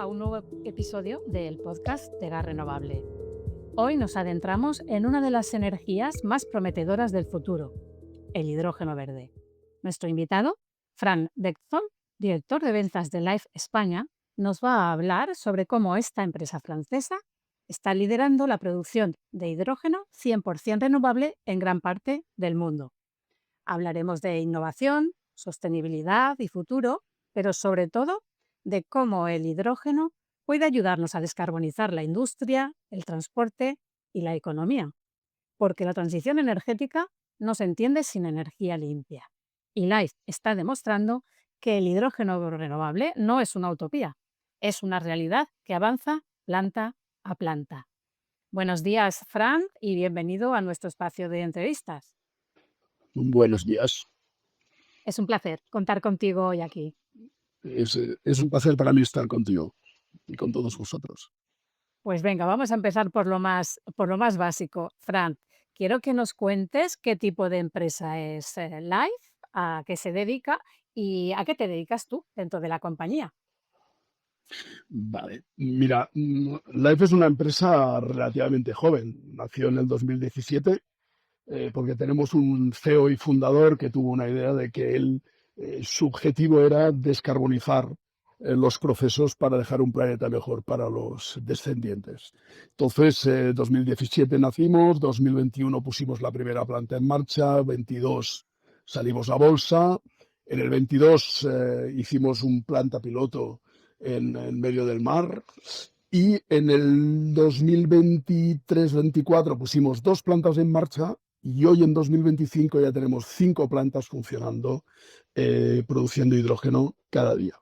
a un nuevo episodio del podcast de Gas Renovable. Hoy nos adentramos en una de las energías más prometedoras del futuro, el hidrógeno verde. Nuestro invitado, Fran Beckton, director de ventas de Life España, nos va a hablar sobre cómo esta empresa francesa está liderando la producción de hidrógeno 100% renovable en gran parte del mundo. Hablaremos de innovación, sostenibilidad y futuro, pero sobre todo de cómo el hidrógeno puede ayudarnos a descarbonizar la industria, el transporte y la economía, porque la transición energética no se entiende sin energía limpia. Y Life está demostrando que el hidrógeno renovable no es una utopía, es una realidad que avanza planta a planta. Buenos días, Fran, y bienvenido a nuestro espacio de entrevistas. Buenos días. Es un placer contar contigo hoy aquí. Es un placer para mí estar contigo y con todos vosotros. Pues venga, vamos a empezar por lo más básico. Fran, quiero que nos cuentes qué tipo de empresa es Life, a qué se dedica y a qué te dedicas tú dentro de la compañía. Vale, mira, Life es una empresa relativamente joven. Nació en el 2017 porque tenemos un CEO y fundador que tuvo una idea de que su objetivo era descarbonizar los procesos para dejar un planeta mejor para los descendientes. Entonces, 2017 nacimos, 2021 pusimos la primera planta en marcha, 22 salimos a bolsa, en el 22 hicimos un planta piloto en medio del mar, y en el 2023-24 pusimos dos plantas en marcha y hoy en 2025 ya tenemos 5 plantas funcionando, produciendo hidrógeno cada día.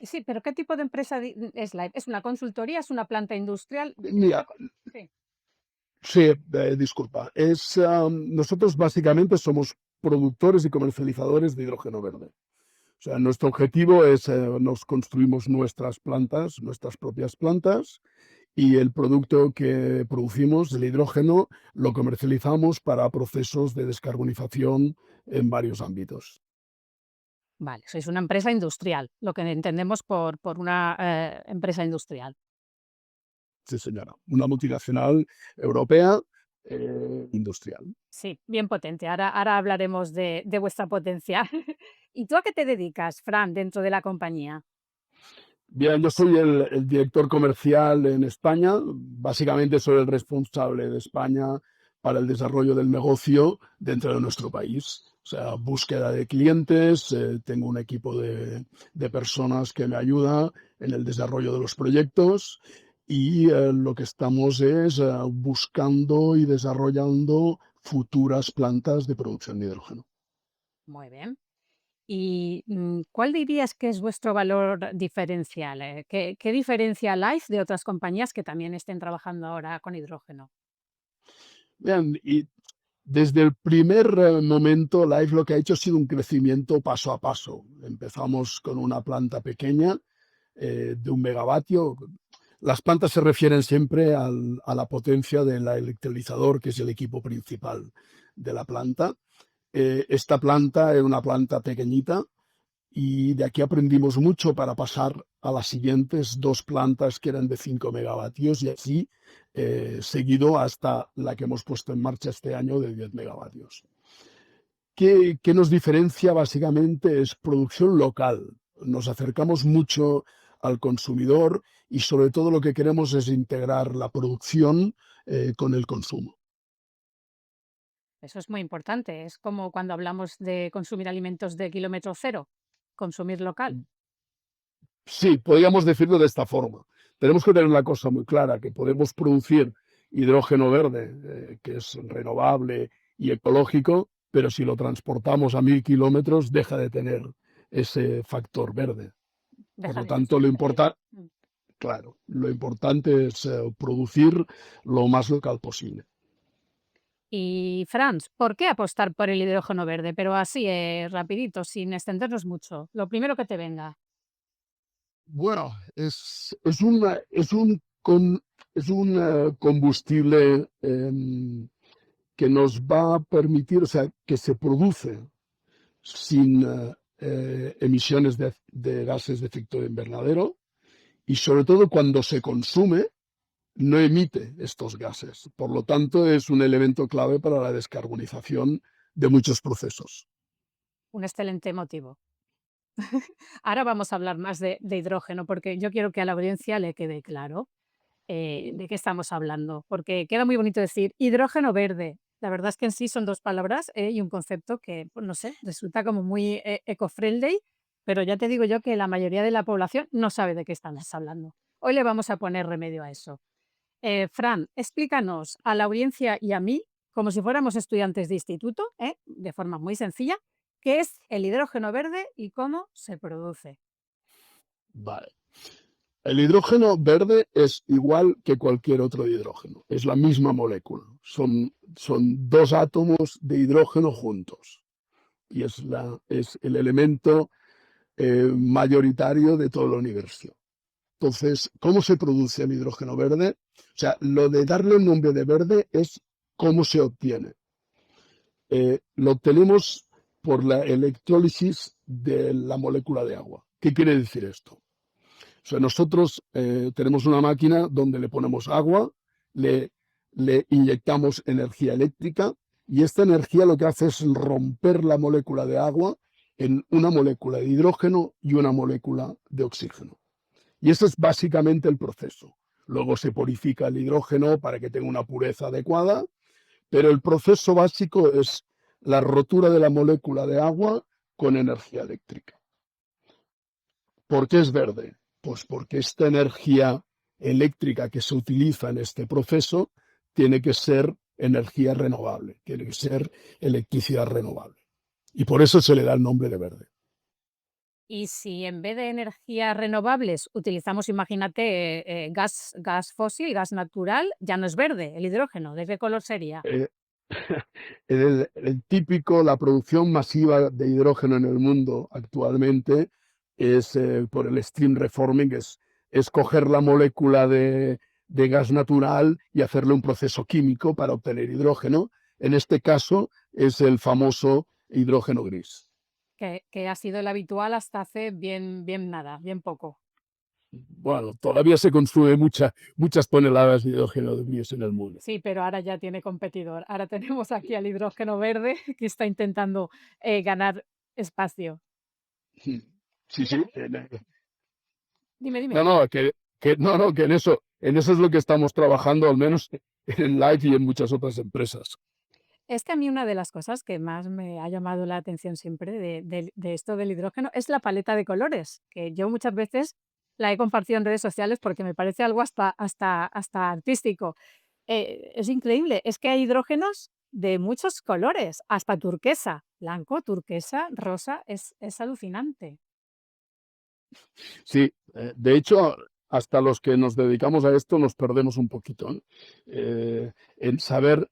Sí, pero ¿qué tipo de empresa es Life? ¿Es una consultoría? ¿Es una planta industrial? Mira, Sí. sí, disculpa, nosotros básicamente somos productores y comercializadores de hidrógeno verde. O sea, nuestro objetivo es, nos construimos nuestras plantas, nuestras propias plantas, y el producto que producimos, el hidrógeno, lo comercializamos para procesos de descarbonización en varios ámbitos. Vale, sois una empresa industrial, lo que entendemos por una empresa industrial. Sí, señora. Una multinacional europea industrial. Sí, bien potente. Ahora hablaremos de vuestra potencia. ¿Y tú a qué te dedicas, Fran, dentro de la compañía? Bien, yo soy el director comercial en España. Básicamente soy el responsable de España para el desarrollo del negocio dentro de nuestro país. O sea, búsqueda de clientes, tengo un equipo de personas que me ayuda en el desarrollo de los proyectos y lo que estamos es buscando y desarrollando futuras plantas de producción de hidrógeno. Muy bien. ¿Y cuál dirías que es vuestro valor diferencial? ¿Qué diferencia Life de otras compañías que también estén trabajando ahora con hidrógeno? Bien, y desde el primer momento, Life lo que ha hecho ha sido un crecimiento paso a paso. Empezamos con una planta pequeña de 1 megavatio. Las plantas se refieren siempre a la potencia del electrolizador, que es el equipo principal de la planta. Esta planta era una planta pequeñita y de aquí aprendimos mucho para pasar a las siguientes 2 plantas que eran de 5 megavatios y así seguido hasta la que hemos puesto en marcha este año de 10 megavatios. ¿Qué nos diferencia? Básicamente es producción local. Nos acercamos mucho al consumidor y sobre todo lo que queremos es integrar la producción con el consumo. Eso es muy importante. Es como cuando hablamos de consumir alimentos de kilómetro cero, consumir local. Sí, podríamos decirlo de esta forma. Tenemos que tener una cosa muy clara, que podemos producir hidrógeno verde, que es renovable y ecológico, pero si lo transportamos a 1000 kilómetros, deja de tener ese factor verde. Por Deja lo de ser tanto, sostenible. claro, lo importante es producir lo más local posible. Y Franz, ¿por qué apostar por el hidrógeno verde? Pero así, rapidito, sin extendernos mucho. Lo primero que te venga. Bueno, es un combustible que nos va a permitir, o sea, que se produce sin emisiones de gases de efecto invernadero y sobre todo cuando se consume no emite estos gases. Por lo tanto, es un elemento clave para la descarbonización de muchos procesos. Un excelente motivo. Ahora vamos a hablar más de hidrógeno, porque yo quiero que a la audiencia le quede claro de qué estamos hablando, porque queda muy bonito decir hidrógeno verde. La verdad es que en sí son dos palabras y un concepto que, pues, no sé, resulta como muy eco-friendly, pero ya te digo yo que la mayoría de la población no sabe de qué estamos hablando. Hoy le vamos a poner remedio a eso. Fran, explícanos a la audiencia y a mí, como si fuéramos estudiantes de instituto, de forma muy sencilla, qué es el hidrógeno verde y cómo se produce. Vale. El hidrógeno verde es igual que cualquier otro hidrógeno, es la misma molécula, son dos átomos de hidrógeno juntos y es el elemento mayoritario de todo el universo. Entonces, ¿cómo se produce el hidrógeno verde? O sea, lo de darle un nombre de verde es cómo se obtiene. Lo obtenemos por la electrólisis de la molécula de agua. ¿Qué quiere decir esto? O sea, nosotros tenemos una máquina donde le ponemos agua, le inyectamos energía eléctrica y esta energía lo que hace es romper la molécula de agua en una molécula de hidrógeno y una molécula de oxígeno. Y ese es básicamente el proceso. Luego se purifica el hidrógeno para que tenga una pureza adecuada, pero el proceso básico es la rotura de la molécula de agua con energía eléctrica. ¿Por qué es verde? Pues porque esta energía eléctrica que se utiliza en este proceso tiene que ser energía renovable, tiene que ser electricidad renovable. Y por eso se le da el nombre de verde. Y si en vez de energías renovables utilizamos, imagínate, gas fósil, gas natural, ya no es verde el hidrógeno. ¿De qué color sería? Eh, la producción masiva de hidrógeno en el mundo actualmente es por el steam reforming, es coger la molécula de gas natural y hacerle un proceso químico para obtener hidrógeno. En este caso es el famoso hidrógeno gris. Que ha sido el habitual hasta hace bien nada, bien poco. Bueno, todavía se consume muchas toneladas de hidrógeno gris en el mundo. Sí, pero ahora ya tiene competidor. Ahora tenemos aquí al hidrógeno verde que está intentando ganar espacio. Sí, sí. Dime, No, dime. no, no, que en eso es lo que estamos trabajando, al menos en Life y en muchas otras empresas. Es que a mí una de las cosas que más me ha llamado la atención siempre de esto del hidrógeno es la paleta de colores, que yo muchas veces la he compartido en redes sociales porque me parece algo hasta artístico. Es increíble, es que hay hidrógenos de muchos colores, hasta turquesa, blanco, turquesa, rosa, es alucinante. Sí, de hecho, hasta los que nos dedicamos a esto nos perdemos un poquito, ¿no? En saber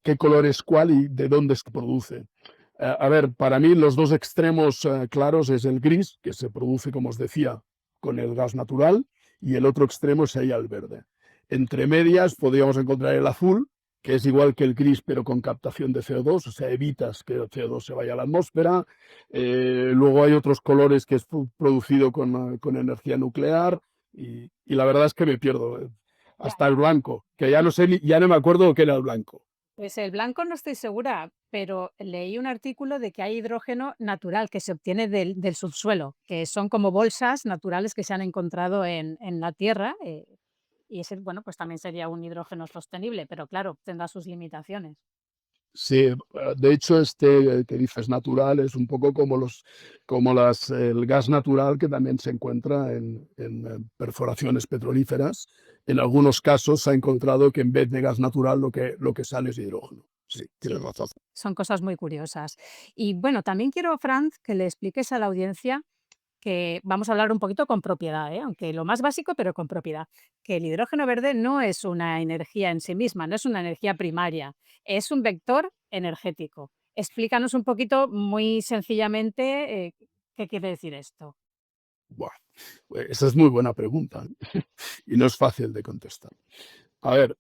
qué color es cuál y de dónde se produce. A ver, para mí los dos extremos claros es el gris, que se produce, como os decía, con el gas natural, y el otro extremo sería el verde. Entre medias podríamos encontrar el azul, que es igual que el gris, pero con captación de CO2, o sea, evitas que el CO2 se vaya a la atmósfera. Luego hay otros colores que es producido con energía nuclear, y la verdad es que me pierdo. Ya, Hasta el blanco, que ya no sé, ya no me acuerdo qué era el blanco. pues el blanco no estoy segura, pero leí un artículo de que hay hidrógeno natural que se obtiene del subsuelo, que son como bolsas naturales que se han encontrado en la Tierra, y ese, bueno, pues también sería un hidrógeno sostenible, pero claro, tendrá sus limitaciones. Sí, de hecho, este que dices natural es un poco el gas natural que también se encuentra en perforaciones petrolíferas. En algunos casos se ha encontrado que en vez de gas natural lo que sale es hidrógeno. Sí, tienes Sí, razón. son cosas muy curiosas. Y bueno, también quiero, Franz, que le expliques a la audiencia que vamos a hablar un poquito con propiedad, aunque lo más básico, pero con propiedad, que el hidrógeno verde no es una energía en sí misma, no es una energía primaria, es un vector energético. Explícanos un poquito muy sencillamente qué quiere decir esto. Buah, esa es muy buena pregunta, ¿eh? Y no es fácil de contestar. A ver,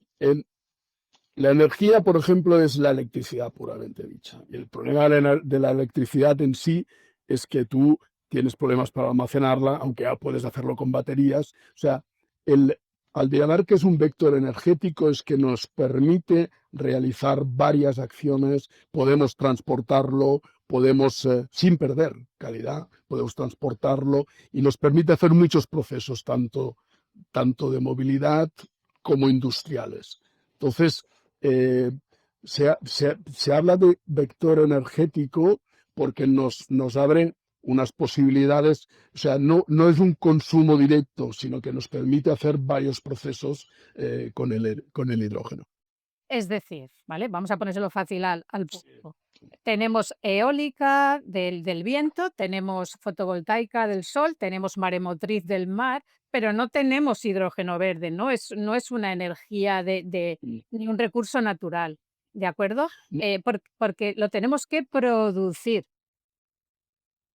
la energía, por ejemplo, es la electricidad puramente dicha. Y el problema de la electricidad en sí es que tú tienes problemas para almacenarla, aunque ya puedes hacerlo con baterías. O sea, el aldeanar, que es un vector energético, es que nos permite realizar varias acciones, podemos transportarlo, podemos, sin perder calidad, podemos transportarlo y nos permite hacer muchos procesos, tanto de movilidad como industriales. Entonces, eh, se habla de vector energético porque nos abre unas posibilidades, o sea, no es un consumo directo, sino que nos permite hacer varios procesos con el hidrógeno. Es decir, ¿vale? Vamos a ponérselo fácil al público. Tenemos eólica del viento, tenemos fotovoltaica del sol, tenemos maremotriz del mar, pero no tenemos hidrógeno verde, no es una energía Mm. ni un recurso natural, ¿de acuerdo? Mm. Porque lo tenemos que producir,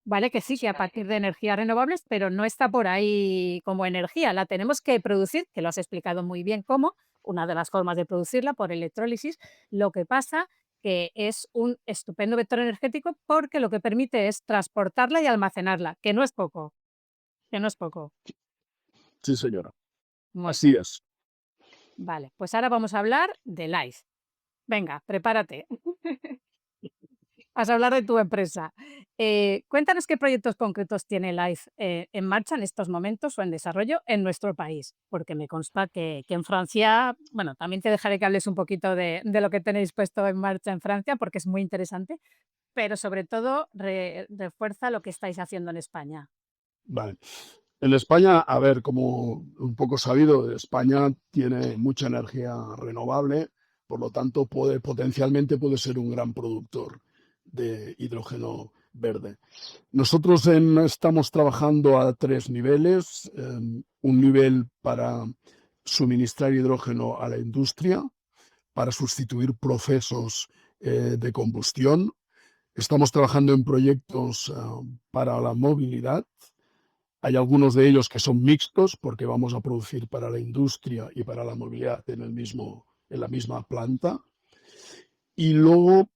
¿vale? Que sí, que a partir de energías renovables, pero no está por ahí como energía, la tenemos que producir, que lo has explicado muy bien cómo, una de las formas de producirla por electrólisis. Lo que pasa que es un estupendo vector energético porque lo que permite es transportarla y almacenarla, que no es poco, que no es poco. Sí, señora. Muy Así es. vale, pues ahora vamos a hablar del ICE. Venga, prepárate. Vas a hablar de tu empresa. Cuéntanos qué proyectos concretos tiene Life en marcha en estos momentos o en desarrollo en nuestro país, porque me consta que en Francia, bueno, también te dejaré que hables un poquito de lo que tenéis puesto en marcha en Francia, porque es muy interesante, pero sobre todo refuerza lo que estáis haciendo en España. Vale. En España, a ver, como un poco sabido, España tiene mucha energía renovable, por lo tanto, potencialmente puede ser un gran productor de hidrógeno verde. Nosotros estamos trabajando a tres niveles. Un nivel para suministrar hidrógeno a la industria, para sustituir procesos de combustión. Estamos trabajando en proyectos para la movilidad. Hay algunos de ellos que son mixtos porque vamos a producir para la industria y para la movilidad en la misma planta. Y luego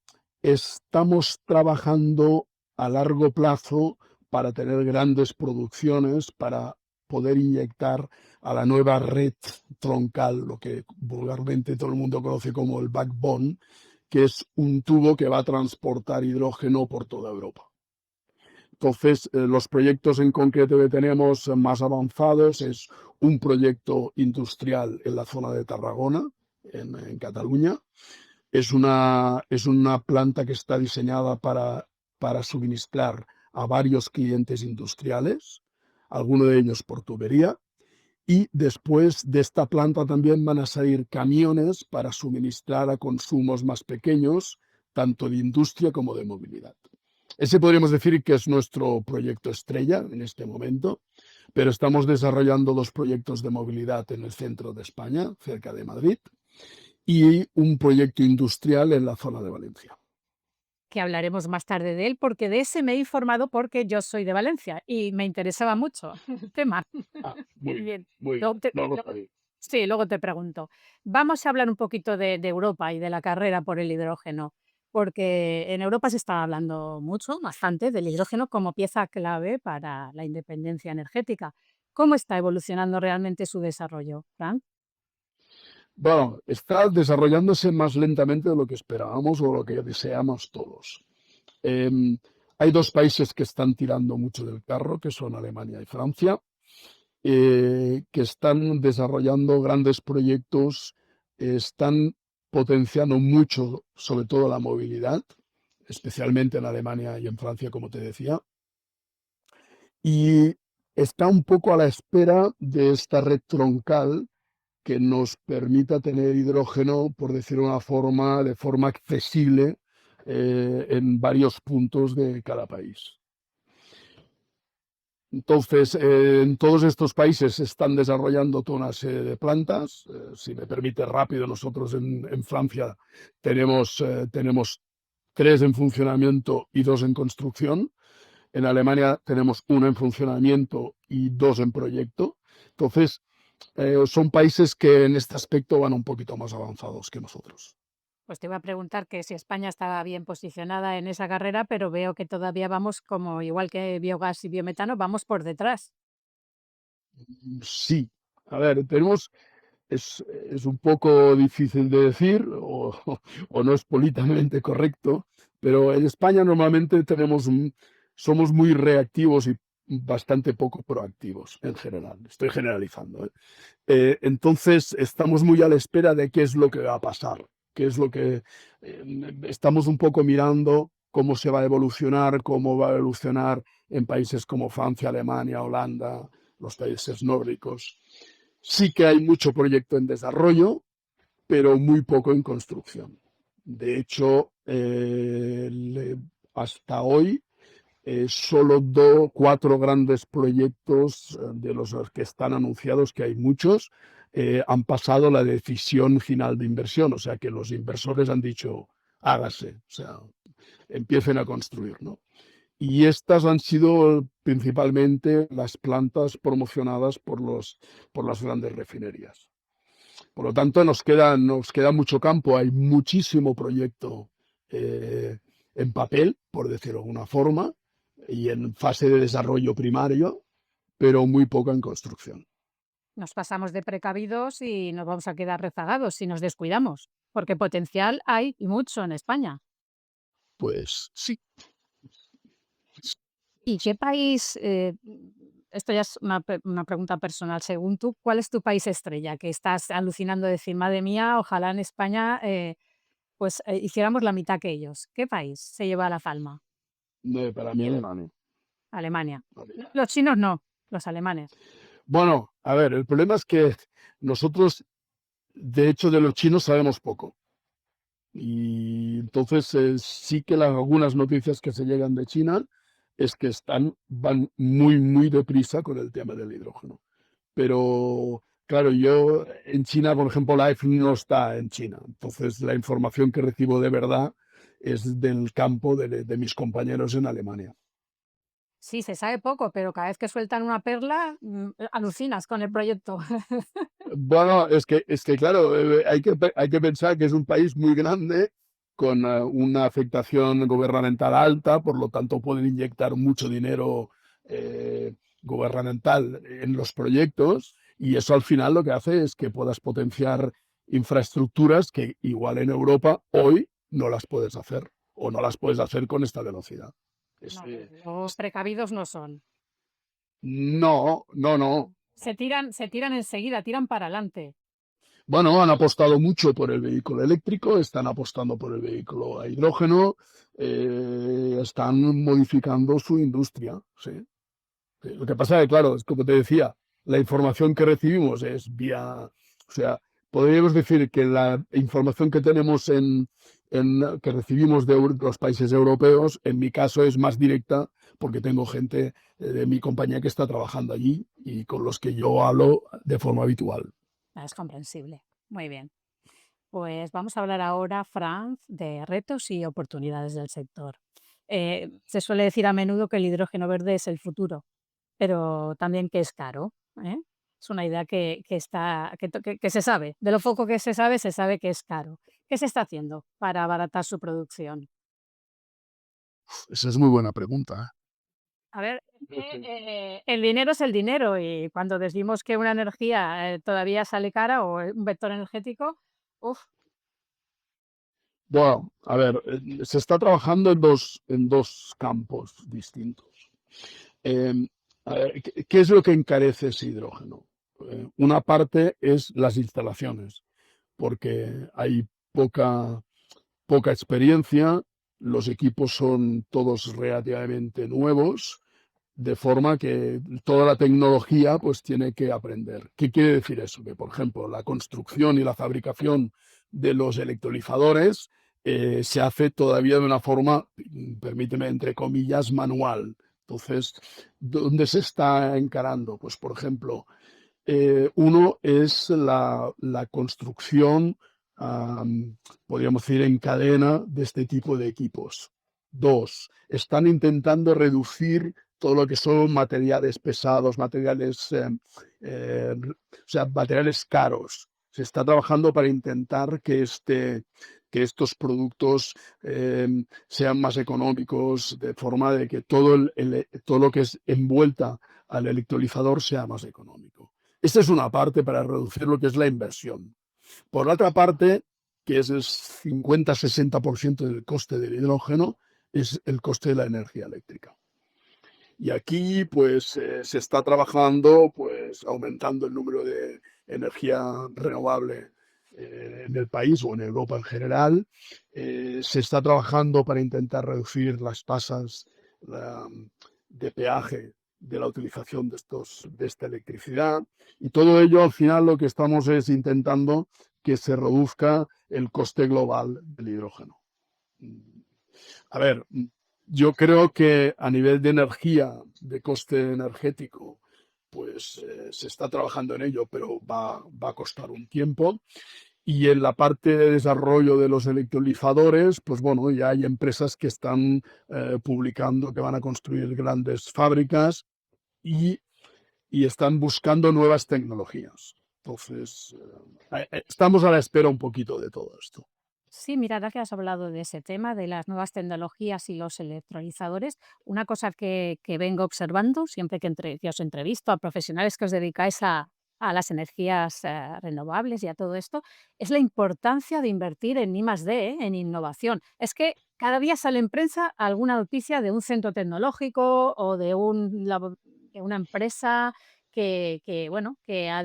estamos trabajando a largo plazo para tener grandes producciones, para poder inyectar a la nueva red troncal, lo que vulgarmente todo el mundo conoce como el backbone, que es un tubo que va a transportar hidrógeno por toda Europa. Entonces, los proyectos en concreto que tenemos más avanzados es un proyecto industrial en la zona de Tarragona, en Cataluña. Es una planta que está diseñada para suministrar a varios clientes industriales, algunos de ellos por tubería. Y después de esta planta también van a salir camiones para suministrar a consumos más pequeños, tanto de industria como de movilidad. Ese podríamos decir que es nuestro proyecto estrella en este momento, pero estamos desarrollando dos proyectos de movilidad en el centro de España, cerca de Madrid, y un proyecto industrial en la zona de Valencia. Que hablaremos más tarde de él, porque de ese me he informado porque yo soy de Valencia y me interesaba mucho el tema. Ah, muy bien, Bien, muy bien. luego te, No lo luego- sabía. sí, luego te pregunto. Vamos a hablar un poquito de Europa y de la carrera por el hidrógeno, porque en Europa se está hablando mucho, bastante, del hidrógeno como pieza clave para la independencia energética. ¿Cómo está evolucionando realmente su desarrollo, Frank? Bueno, está desarrollándose más lentamente de lo que esperábamos o lo que deseamos todos. Em, Hay dos países que están tirando mucho del carro, que son Alemania y Francia, que están desarrollando grandes proyectos, están potenciando mucho, sobre todo la movilidad, especialmente en Alemania y en Francia, como te decía, y está un poco a la espera de esta red troncal que nos permita tener hidrógeno, por decirlo de forma accesible en varios puntos de cada país. Entonces, en todos estos países se están desarrollando toda una serie de plantas. Si me permite rápido, nosotros en Francia tenemos tres en funcionamiento y dos en construcción. En Alemania tenemos una en funcionamiento y dos en proyecto. Entonces, son países que en este aspecto van un poquito más avanzados que nosotros. Pues te iba a preguntar que si España estaba bien posicionada en esa carrera, pero veo que todavía vamos como igual que biogás y biometano, vamos por detrás. Sí, a ver, es un poco difícil de decir o no es políticamente correcto, pero en España normalmente somos muy reactivos y bastante poco proactivos en general. Estoy generalizando, ¿eh? Entonces, estamos muy a la espera de qué es lo que va a pasar, qué es lo que estamos un poco mirando cómo se va a evolucionar, cómo va a evolucionar en países como Francia, Alemania, Holanda, los países nórdicos. Sí que hay mucho proyecto en desarrollo, pero muy poco en construcción. De hecho, hasta hoy solo cuatro grandes proyectos de los que están anunciados, que hay muchos, han pasado la decisión final de inversión, o sea que los inversores han dicho, hágase, o sea, empiecen a construir, ¿no? Y estas han sido principalmente las plantas promocionadas por las grandes refinerías. Por lo tanto, nos queda mucho campo, hay muchísimo proyecto eh, en papel, por decirlo de alguna forma, y en fase de desarrollo primario, pero muy poco en construcción. Nos pasamos de precavidos y nos vamos a quedar rezagados si nos descuidamos, porque potencial hay y mucho en España. Pues sí. ¿Y qué país, esto ya es una pregunta personal, según tú, cuál es tu país estrella? Que estás alucinando de decir, madre mía, ojalá en España pues hiciéramos la mitad que ellos. ¿Qué país se lleva la palma? Para mí Alemania. Alemania. Los chinos no, los alemanes. Bueno, a ver, el problema es que nosotros, de hecho, de los chinos sabemos poco. Y entonces sí que algunas noticias que se llegan de China es que van muy, muy deprisa con el tema del hidrógeno. Pero claro, yo en China, por ejemplo, Life no está en China. Entonces la información que recibo de verdad es del campo de mis compañeros en Alemania. Sí, se sabe poco, pero cada vez que sueltan una perla, alucinas con el proyecto. Bueno, es que claro, hay que pensar que es un país muy grande con una afectación gubernamental alta, por lo tanto pueden inyectar mucho dinero gubernamental en los proyectos y eso al final lo que hace es que puedas potenciar infraestructuras que igual en Europa hoy no las puedes hacer o no las puedes hacer con esta velocidad. Es- No, eh, los precavidos no son. no, no, no. Se tiran enseguida, tiran para adelante. Bueno, han apostado mucho por el vehículo eléctrico, están apostando por el vehículo a hidrógeno, están modificando su industria, sí. Sí, lo que pasa es que, claro, es como te decía, la información que recibimos es o sea, podríamos decir que la información que tenemos que recibimos de los países europeos, en mi caso es más directa porque tengo gente de mi compañía que está trabajando allí y con los que yo hablo de forma habitual. Es comprensible. Muy bien. Pues vamos a hablar ahora, Franz, de retos y oportunidades del sector. Se suele decir a menudo que el hidrógeno verde es el futuro, pero también que es caro, ¿eh? Es una idea que se sabe. De lo poco que se sabe que es caro. ¿Qué se está haciendo para abaratar su producción? Esa es muy buena pregunta. A ver, el dinero es el dinero y cuando decimos que una energía todavía sale cara o un vector energético, uf, Bueno, a ver, se está trabajando en dos campos distintos. Eh, a ver, ¿qué es lo que encarece ese hidrógeno? Una parte es las instalaciones, porque hay poca experiencia, los equipos son todos relativamente nuevos, de forma que toda la tecnología pues tiene que aprender. ¿Qué quiere decir eso? Que, por ejemplo, la construcción y la fabricación de los electrolizadores se hace todavía de una forma, permíteme, entre comillas, manual. Entonces, ¿dónde se está encarando? Pues, por ejemplo, uno es la construcción, podríamos decir, en cadena de este tipo de equipos. Dos, están intentando reducir todo lo que son materiales pesados, o sea, materiales caros. Se está trabajando para intentar que que estos productos sean más económicos, de forma de que todo lo que es envuelta al electrolizador sea más económico. Esta es una parte para reducir lo que es la inversión. Por la otra parte, que es el 50-60% del coste del hidrógeno, es el coste de la energía eléctrica. Y aquí, pues, se está trabajando, pues, aumentando el número de energía renovable en el país o en Europa en general. Se está trabajando para intentar reducir las tasas la- de peaje de la utilización de esta electricidad. Y todo ello, al final, lo que estamos es intentando que se reduzca el coste global del hidrógeno. A ver, yo creo que a nivel de energía, de coste energético, pues se está trabajando en ello, pero va a costar un tiempo. Y en la parte de desarrollo de los electrolizadores, pues bueno, ya hay empresas que están publicando que van a construir grandes fábricas y, y están buscando nuevas tecnologías. Entonces, estamos a la espera un poquito de todo esto. Sí, mira, ahora que has hablado de ese tema, de las nuevas tecnologías y los electrolizadores, una cosa que vengo observando siempre que os entrevisto a profesionales que os dedicáis a las energías renovables y a todo esto, es la importancia de invertir en I+D, en innovación. Es que cada día sale en prensa alguna noticia de un centro tecnológico o de una empresa bueno, que ha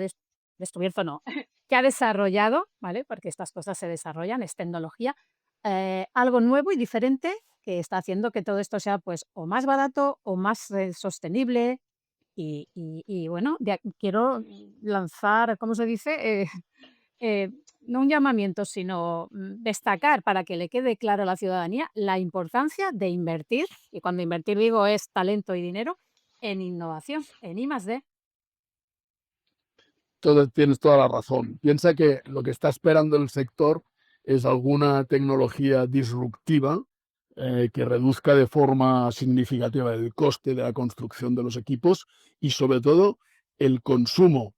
descubierto, no, que ha desarrollado, ¿vale? Porque estas cosas se desarrollan, es tecnología, algo nuevo y diferente que está haciendo que todo esto sea, pues, o más barato o más, sostenible. Y bueno, quiero lanzar, ¿cómo se dice? Eh, no un llamamiento, sino, destacar para que le quede claro a la ciudadanía la importancia de invertir, y cuando invertir digo es talento y dinero, en innovación, en I+D. Tienes toda la razón. Piensa que lo que está esperando el sector es alguna tecnología disruptiva que reduzca de forma significativa el coste de la construcción de los equipos y sobre todo el consumo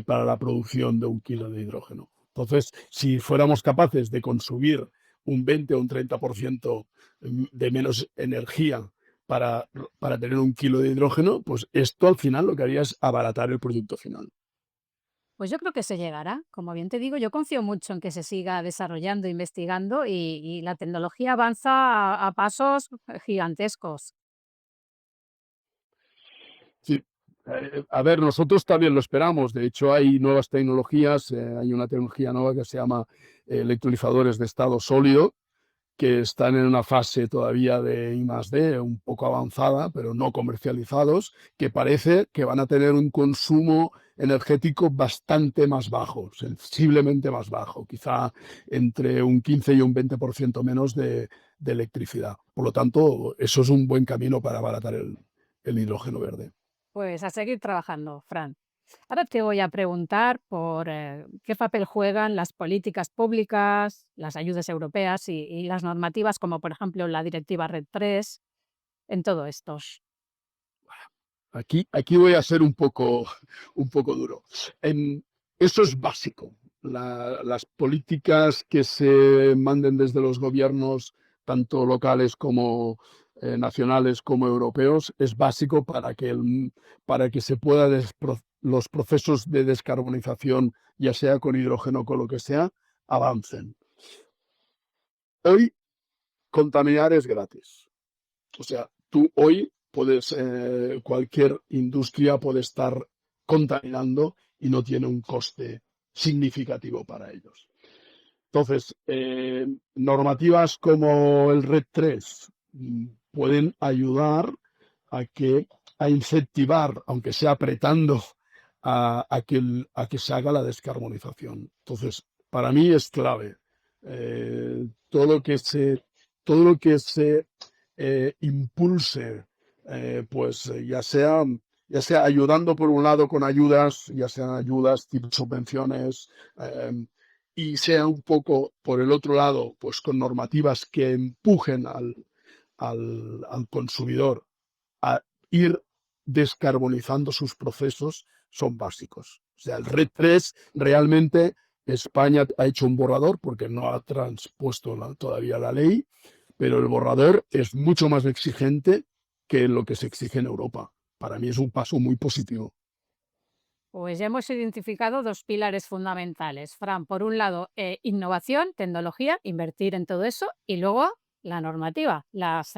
para la producción de un kilo de hidrógeno. Entonces, si fuéramos capaces de consumir un 20 o un 30% de menos energía para, para tener un kilo de hidrógeno, pues esto al final lo que haría es abaratar el producto final. Pues yo creo que se llegará. Como bien te digo, yo confío mucho en que se siga desarrollando, investigando y la tecnología avanza a pasos gigantescos. Sí, a ver, nosotros también lo esperamos. De hecho, hay nuevas tecnologías. Hay una tecnología nueva que se llama electrolizadores de estado sólido, que están en una fase todavía de I+D, un poco avanzada, pero no comercializados, que parece que van a tener un consumo energético bastante más bajo, sensiblemente más bajo, quizá entre un 15 y un 20% menos de electricidad. Por lo tanto, eso es un buen camino para abaratar el hidrógeno verde. Pues a seguir trabajando, Fran. Ahora te voy a preguntar por qué papel juegan las políticas públicas, las ayudas europeas y las normativas, como por ejemplo la Directiva Red 3, en todo esto. Aquí voy a ser un poco duro. Eso es básico. Las políticas que se manden desde los gobiernos, tanto locales como nacionales como europeos, es básico para que se pueda los procesos de descarbonización, ya sea con hidrógeno o con lo que sea, avancen. Hoy contaminar es gratis. O sea, tú hoy puedes, cualquier industria puede estar contaminando y no tiene un coste significativo para ellos. Entonces, normativas como el RED 3 pueden ayudar a a incentivar, aunque sea apretando, a que se haga la descarbonización. Entonces, para mí es clave. Todo lo que todo lo que se impulse, ya sea ayudando por un lado con ayudas, ya sean ayudas tipo subvenciones, eh, y sea un poco por el otro lado, pues con normativas que empujen al consumidor a ir descarbonizando sus procesos, son básicos. O sea, el RED 3 realmente España ha hecho un borrador porque no ha transpuesto todavía la ley, pero el borrador es mucho más exigente que lo que se exige en Europa. Para mí es un paso muy positivo. Pues ya hemos identificado dos pilares fundamentales, Fran. Por un lado, innovación, tecnología, invertir en todo eso, y luego la normativa, las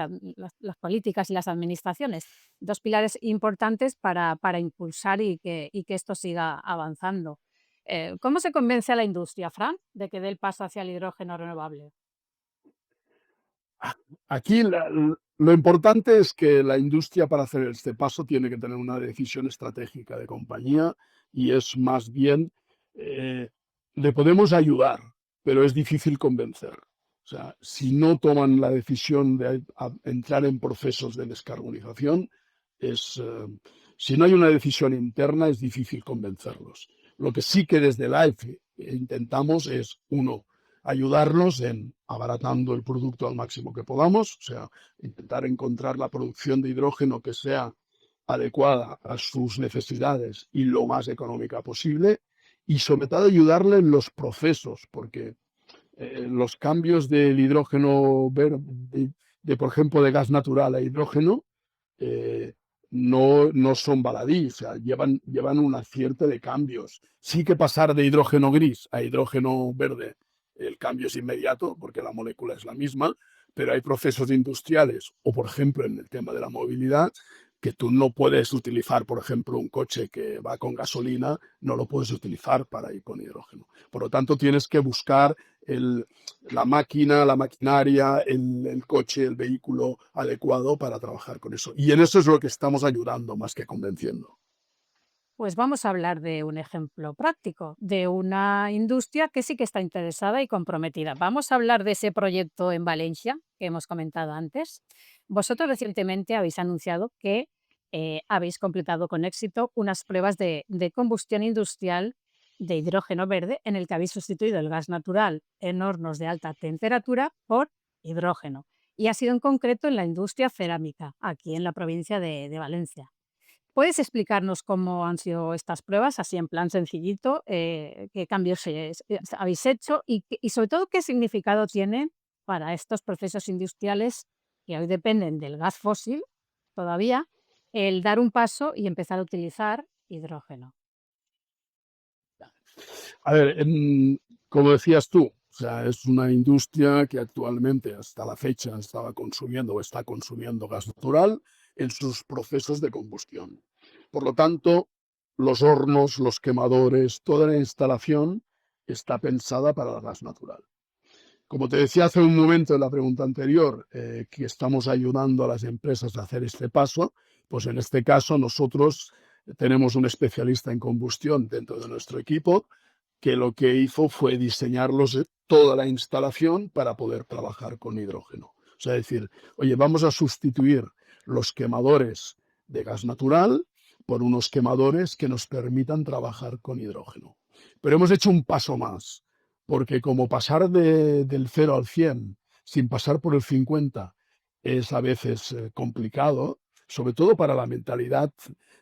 políticas y las administraciones. Dos pilares importantes para impulsar y que esto siga avanzando. ¿Cómo se convence a la industria, Fran, de que dé el paso hacia el hidrógeno renovable? Aquí lo importante es que la industria para hacer este paso tiene que tener una decisión estratégica de compañía y es más bien, eh, le podemos ayudar, pero es difícil convencer. O sea, si no toman la decisión de entrar en procesos de descarbonización, es, si no hay una decisión interna, es difícil convencerlos. Lo que sí que desde LIFE intentamos es, uno, ayudarnos en abaratando el producto al máximo que podamos, o sea, intentar encontrar la producción de hidrógeno que sea adecuada a sus necesidades y lo más económica posible, y sobre todo ayudarle en los procesos, porque los cambios del hidrógeno verde, por ejemplo, de gas natural a hidrógeno, eh, no son baladí, o sea, llevan una cierta de cambios. Sí que pasar de hidrógeno gris a hidrógeno verde, el cambio es inmediato porque la molécula es la misma, pero hay procesos industriales, o por ejemplo en el tema de la movilidad, que tú no puedes utilizar, por ejemplo, un coche que va con gasolina, no lo puedes utilizar para ir con hidrógeno. Por lo tanto, tienes que buscar el, la máquina, la maquinaria, el coche, el vehículo adecuado para trabajar con eso. Y en eso es lo que estamos ayudando más que convenciendo. Pues vamos a hablar de un ejemplo práctico, de una industria que sí que está interesada y comprometida. Vamos a hablar de ese proyecto en Valencia que hemos comentado antes. Vosotros recientemente habéis anunciado que habéis completado con éxito unas pruebas de combustión industrial de hidrógeno verde en el que habéis sustituido el gas natural en hornos de alta temperatura por hidrógeno. Y ha sido en concreto en la industria cerámica, aquí en la provincia de Valencia. ¿Puedes explicarnos cómo han sido estas pruebas, así en plan sencillito? ¿Qué cambios habéis hecho y sobre todo qué significado tienen para estos procesos industriales que hoy dependen del gas fósil todavía, el dar un paso y empezar a utilizar hidrógeno? A ver, como decías tú, o sea, es una industria que actualmente hasta la fecha estaba consumiendo o está consumiendo gas natural en sus procesos de combustión. Por lo tanto, los hornos, los quemadores, toda la instalación está pensada para el gas natural. Como te decía hace un momento en la pregunta anterior, que estamos ayudando a las empresas a hacer este paso, pues en este caso nosotros tenemos un especialista en combustión dentro de nuestro equipo que lo que hizo fue diseñarlos toda la instalación para poder trabajar con hidrógeno. O sea, decir, oye, vamos a sustituir los quemadores de gas natural por unos quemadores que nos permitan trabajar con hidrógeno. Pero hemos hecho un paso más, porque como pasar del 0 al 100 sin pasar por el 50 es a veces complicado, sobre todo para la mentalidad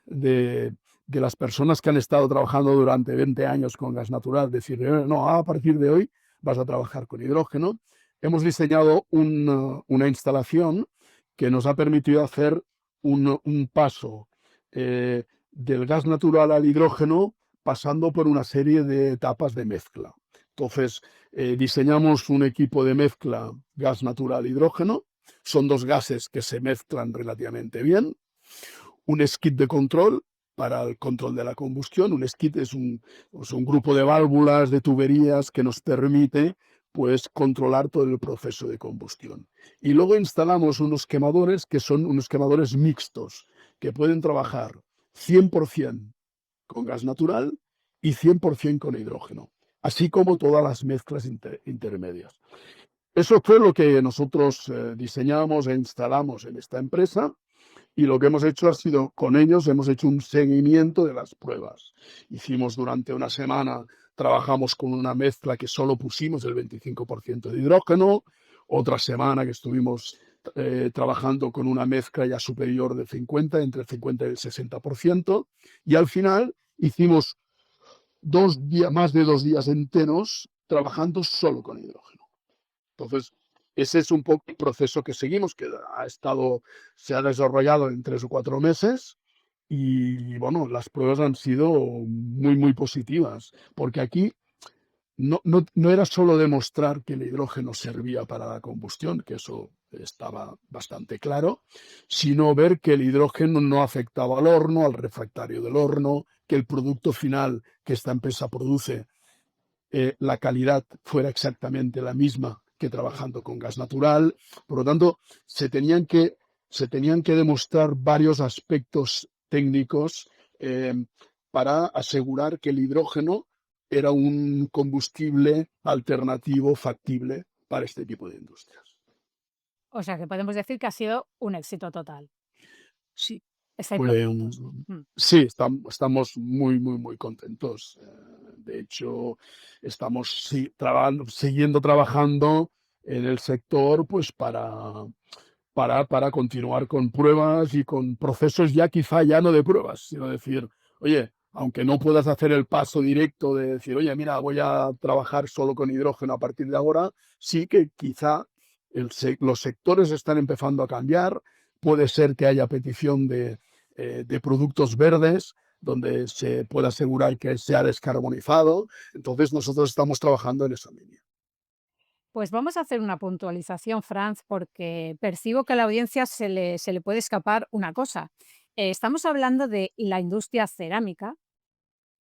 de, de las personas que han estado trabajando durante 20 años con gas natural, decir, no, a partir de hoy vas a trabajar con hidrógeno. Hemos diseñado una instalación que nos ha permitido hacer un paso del gas natural al hidrógeno pasando por una serie de etapas de mezcla. Entonces, diseñamos un equipo de mezcla gas natural-hidrógeno. Son dos gases que se mezclan relativamente bien. Un skid de control para el control de la combustión. Un skid es un grupo de válvulas, de tuberías que nos permite pues controlar todo el proceso de combustión. Y luego instalamos unos quemadores que son unos quemadores mixtos, que pueden trabajar 100% con gas natural y 100% con hidrógeno, así como todas las mezclas intermedias. Eso fue lo que nosotros diseñamos e instalamos en esta empresa y lo que hemos hecho ha sido, con ellos hemos hecho un seguimiento de las pruebas. Hicimos durante una semana, trabajamos con una mezcla que solo pusimos el 25% de hidrógeno, otra semana que estuvimos trabajando con una mezcla ya superior del 50, entre el 50 y el 60%, y al final hicimos más de 2 días enteros trabajando solo con hidrógeno. Entonces, ese es un poco el proceso que seguimos, que se ha desarrollado en 3 o 4 meses y, bueno, las pruebas han sido muy, muy positivas, porque aquí no era solo demostrar que el hidrógeno servía para la combustión, que eso estaba bastante claro, sino ver que el hidrógeno no afectaba al horno, al refractario del horno, que el producto final que esta empresa produce, la calidad fuera exactamente la misma que trabajando con gas natural. Por lo tanto, se tenían que demostrar varios aspectos técnicos eh, para asegurar que el hidrógeno era un combustible alternativo factible para este tipo de industrias. O sea que podemos decir que ha sido un éxito total. Sí, Estáis fue un, contentos. sí, estamos muy, muy, muy contentos. De hecho, estamos siguiendo trabajando en el sector, pues para continuar con pruebas y con procesos ya quizá ya no de pruebas, sino decir, oye, aunque no puedas hacer el paso directo de decir, oye, mira, voy a trabajar solo con hidrógeno a partir de ahora, sí que quizá los sectores están empezando a cambiar, puede ser que haya petición de productos verdes donde se pueda asegurar que sea descarbonizado, entonces nosotros estamos trabajando en esa línea. Pues vamos a hacer una puntualización, Franz, porque percibo que a la audiencia se le puede escapar una cosa. Estamos hablando de la industria cerámica,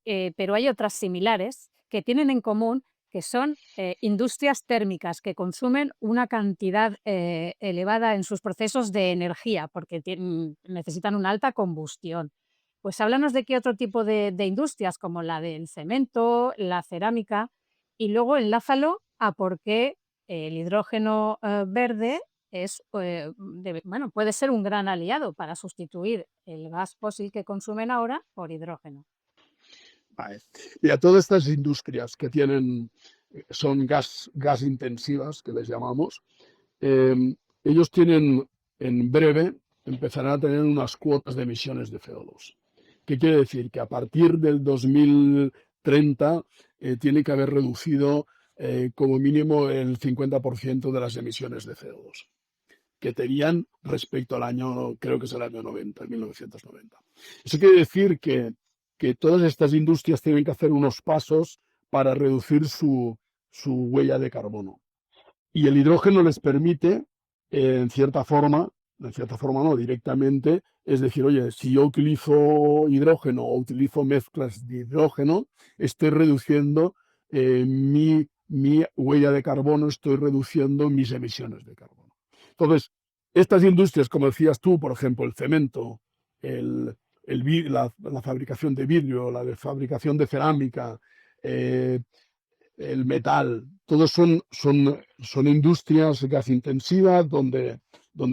pero hay otras similares que tienen en común que son industrias térmicas que consumen una cantidad elevada en sus procesos de energía porque necesitan una alta combustión. Pues háblanos de qué otro tipo de industrias, como la del cemento, la cerámica, y luego enlázalo a por qué el hidrógeno verde bueno, puede ser un gran aliado para sustituir el gas fósil que consumen ahora por hidrógeno. Vale. Y a todas estas industrias que son gas intensivas, que les llamamos, eh, ellos en breve, empezarán a tener unas cuotas de emisiones de CO2. ¿Qué quiere decir? Que a partir del 2030 tiene que haber reducido como mínimo el 50% de las emisiones de CO2 que tenían respecto al año, creo que es el año 90, 1990. Eso quiere decir que todas estas industrias tienen que hacer unos pasos para reducir su huella de carbono. Y el hidrógeno les permite, en cierta forma no, directamente, es decir, oye, si yo utilizo hidrógeno o utilizo mezclas de hidrógeno, estoy reduciendo mi huella de carbono, estoy reduciendo mis emisiones de carbono. Entonces, estas industrias, como decías tú, por ejemplo, el cemento, la fabricación de vidrio, la de fabricación de cerámica, eh, el metal, todos son industrias gas intensivas donde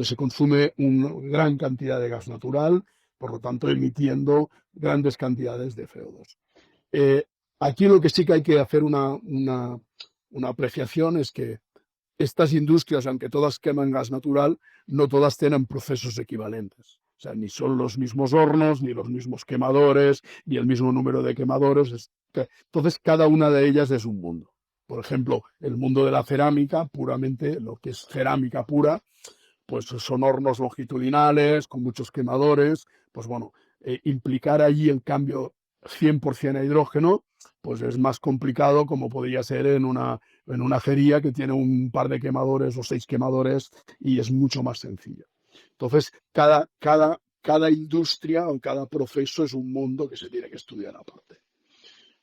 se consume una gran cantidad de gas natural, por lo tanto emitiendo grandes cantidades de CO2. Eh, Aquí lo que sí que hay que hacer una apreciación es que estas industrias, aunque todas queman gas natural, no todas tienen procesos equivalentes. O sea, ni son los mismos hornos, ni los mismos quemadores, ni el mismo número de quemadores. Entonces, cada una de ellas es un mundo. Por ejemplo, el mundo de la cerámica, puramente lo que es cerámica pura, pues son hornos longitudinales con muchos quemadores. Pues bueno, implicar allí el cambio 100% a hidrógeno, pues es más complicado como podría ser en una acería que tiene un par de quemadores o 6 quemadores y es mucho más sencillo. Entonces, cada industria o cada proceso es un mundo que se tiene que estudiar aparte.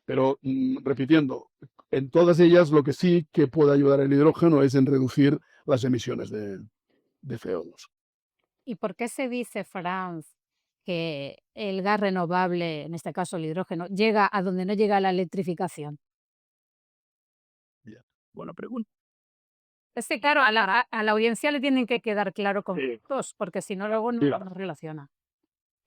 Pero repitiendo, en todas ellas lo que sí que puede ayudar el hidrógeno es en reducir las emisiones de CO2. ¿Y por qué se dice, Franz, que el gas renovable, en este caso el hidrógeno, llega a donde no llega la electrificación? Ya. Buena pregunta. Es que, claro, a la audiencia le tienen que quedar claro Sí. conceptos, porque si no, luego no Mira, no relaciona.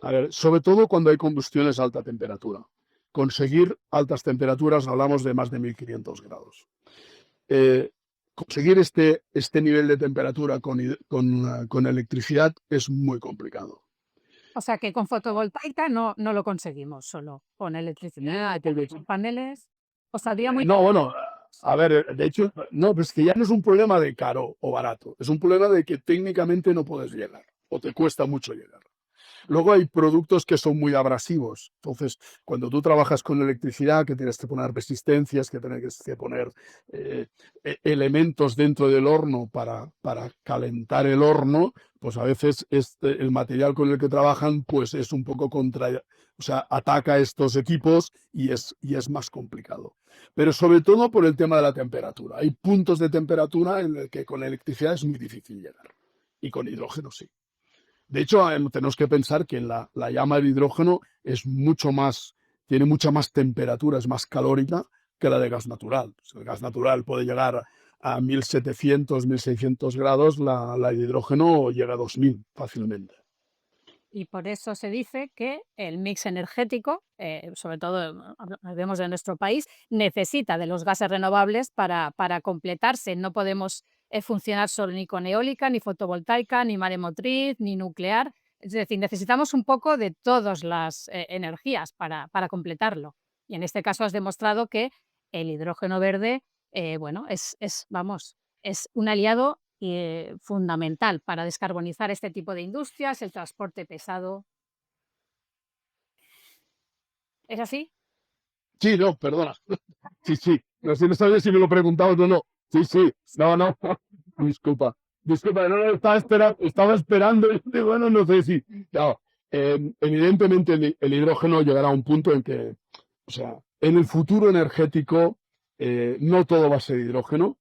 a ver, sobre todo cuando hay combustiones a alta temperatura. Conseguir altas temperaturas, hablamos de más de 1500 grados. Eh, Conseguir este nivel de temperatura con electricidad es muy complicado. O sea que con fotovoltaica no lo conseguimos solo, con electricidad, con paneles, os saldría muy No, caro. bueno, a ver, de hecho, no, pero es que ya no es un problema de caro o barato, es un problema de que técnicamente no puedes llegar o te cuesta mucho llegar. Luego hay productos que son muy abrasivos. Entonces, cuando tú trabajas con electricidad, que tienes que poner resistencias, que tienes que poner eh, elementos dentro del horno para calentar el horno, pues a veces el material con el que trabajan pues es un poco o sea, ataca estos equipos y es más complicado. Pero sobre todo por el tema de la temperatura. Hay puntos de temperatura en el que con electricidad es muy difícil llegar y con hidrógeno sí. De hecho, tenemos que pensar que la llama del hidrógeno es mucho más, tiene mucha más temperatura, es más calórica que la de gas natural. Si el gas natural puede llegar a 1700, 1600 grados, la de hidrógeno llega a 2000 fácilmente. Y por eso se dice que el mix energético, sobre todo hablemos de nuestro país, necesita de los gases renovables para completarse. No podemos funcionar solo ni con eólica, ni fotovoltaica, ni maremotriz, ni nuclear. Es decir, necesitamos un poco de todas las energías para completarlo. Y en este caso has demostrado que el hidrógeno verde, bueno, vamos, es un aliado fundamental para descarbonizar este tipo de industrias, el transporte pesado. ¿Es así? Sí, no, perdona. Sí, sí. No sé, no sabía si me lo preguntabas o no. Sí, sí. No, no. Disculpa. Disculpa, no lo estaba esperando. Y digo, bueno, no sé si. No, evidentemente el hidrógeno llegará a un punto en que, o sea, en el futuro energético no todo va a ser hidrógeno,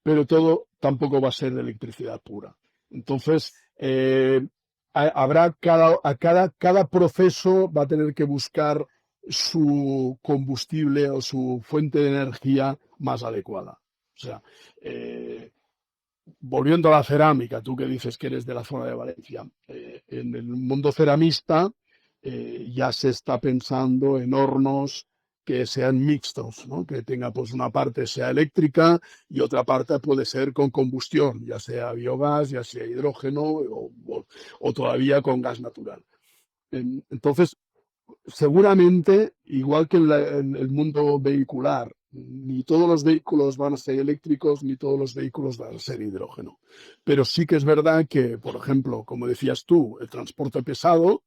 pero todo tampoco va a ser de electricidad pura. Entonces, habrá cada proceso va a tener que buscar su combustible o su fuente de energía más adecuada. O sea, eh, volviendo a la cerámica, tú que dices que eres de la zona de Valencia, en el mundo ceramista ya se está pensando en hornos que sean mixtos, ¿no? Que tenga pues una parte sea eléctrica y otra parte puede ser con combustión, ya sea biogás, ya sea hidrógeno o todavía con gas natural. Entonces, seguramente, igual que en el mundo vehicular, ni todos los vehículos van a ser eléctricos, ni todos los vehículos van a ser hidrógeno. Pero sí que es verdad que, por ejemplo, como decías tú, el transporte pesado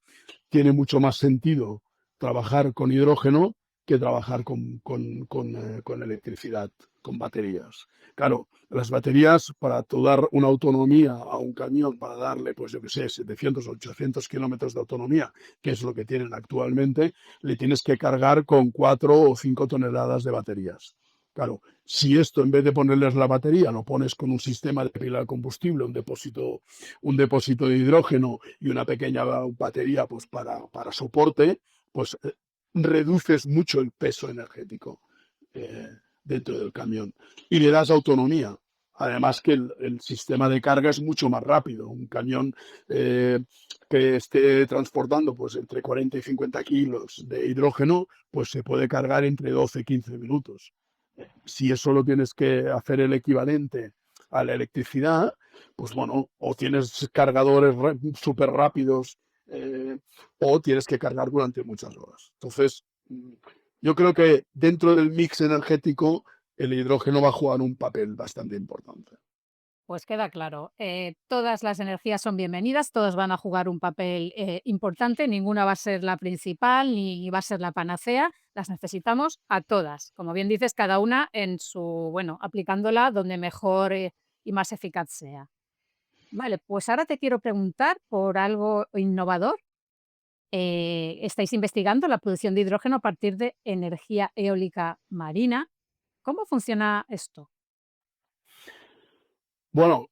tiene mucho más sentido trabajar con hidrógeno que trabajar con electricidad, con baterías. Claro, las baterías, para tú dar una autonomía a un camión, para darle, pues yo qué sé, 700 o 800 kilómetros de autonomía, que es lo que tienen actualmente, le tienes que cargar con 4 o 5 toneladas de baterías. Claro, si esto en vez de ponerles la batería lo pones con un sistema de pila de combustible, un depósito de hidrógeno y una pequeña batería pues para soporte, pues reduces mucho el peso energético eh, dentro del camión y le das autonomía. Además que el sistema de carga es mucho más rápido. Un camión eh, que esté transportando pues entre 40 y 50 kilos de hidrógeno, pues se puede cargar entre 12 y 15 minutos. Si eso lo tienes que hacer el equivalente a la electricidad, pues bueno, o tienes cargadores súper rápidos o tienes que cargar durante muchas horas. Entonces, yo creo que dentro del mix energético el hidrógeno va a jugar un papel bastante importante. Pues queda claro. Todas las energías son bienvenidas, todas van a jugar un papel importante, ninguna va a ser la principal ni va a ser la panacea. Las necesitamos a todas. Como bien dices, cada una en su, bueno, aplicándola donde mejor y más eficaz sea. Vale, pues ahora te quiero preguntar por algo innovador. Estáis investigando la producción de hidrógeno a partir de energía eólica marina. ¿Cómo funciona esto? Bueno,